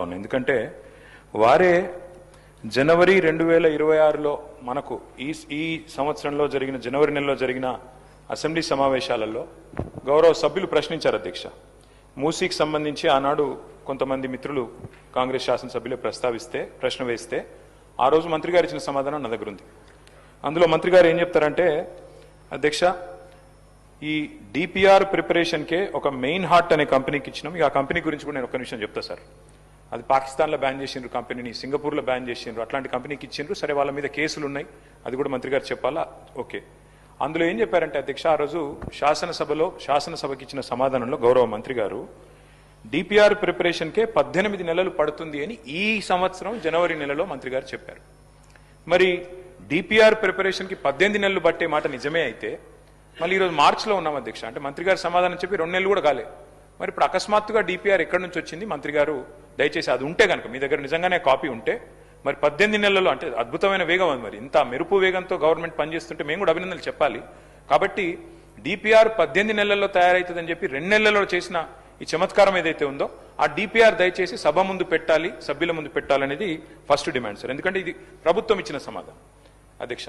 ఉన్నా. ఎందుకంటే వారే జనవరి 2026లో మనకు ఈ సంవత్సరంలో జరిగిన జనవరి నెలలో జరిగిన అసెంబ్లీ సమావేశాలలో గౌరవ సభ్యులు ప్రశ్నించారు అధ్యక్ష. మూసీకి సంబంధించి ఆనాడు కొంతమంది మిత్రులు కాంగ్రెస్ శాసనసభ్యులు ప్రశ్న వేస్తే ఆ రోజు మంత్రి గారు ఇచ్చిన సమాధానం నా దగ్గర ఉంది. అందులో మంత్రి గారు ఏం చెప్తారంటే, అధ్యక్ష ఈ డిపిఆర్ ప్రిపరేషన్కే ఒక మెయిన్ హార్ట్ అనే కంపెనీకి ఇచ్చినాం. ఆ కంపెనీ గురించి కూడా నేను ఒక నిమిషం చెప్తా సార్. అది పాకిస్తాన్లో బ్యాన్ చేసిండ్రు కంపెనీని, సింగపూర్లో బ్యాన్ చేసిండ్రు, అట్లాంటి కంపెనీకి ఇచ్చిండ్రు. సరే వాళ్ళ మీద కేసులు ఉన్నాయి, అది కూడా మంత్రి గారు చెప్పాలా, ఓకే. అందులో ఏం చెప్పారంటే అధ్యక్ష, ఆ రోజు శాసనసభకి ఇచ్చిన సమాధానంలో గౌరవ మంత్రి గారు డిపిఆర్ ప్రిపరేషన్కే 18 నెలలు పడుతుంది అని ఈ సంవత్సరం జనవరి నెలలో మంత్రి గారు చెప్పారు. మరి డిపిఆర్ ప్రిపరేషన్కి 18 నెలలు పట్టే మాట నిజమే అయితే మళ్ళీ ఈరోజు మార్చిలో ఉన్నాం అధ్యక్ష. అంటే మంత్రి గారు సమాధానం చెప్పి 2 నెలలు కూడా కాలే. మరి ఇప్పుడు అకస్మాత్తుగా డిపిఆర్ ఎక్కడి నుంచి వచ్చింది? మంత్రి గారు దయచేసి అది ఉంటే కనుక మీ దగ్గర నిజంగానే కాపీ ఉంటే, మరి 18 నెలల్లో అంటే అద్భుతమైన వేగం అది. మరి ఇంత మెరుపు వేగంతో గవర్నమెంట్ పనిచేస్తుంటే మేము కూడా అభినందనలు చెప్పాలి. కాబట్టి డిపిఆర్ 18 నెలల్లో తయారవుతుందని చెప్పి 2 నెలల్లో చేసిన ఈ చమత్కారం ఏదైతే ఉందో ఆ డిపిఆర్ దయచేసి సభ ముందు పెట్టాలి, సభ్యుల ముందు పెట్టాలనేది ఫస్ట్ డిమాండ్ సార్. ఎందుకంటే ఇది ప్రభుత్వం ఇచ్చిన సమాధానం అధ్యక్ష.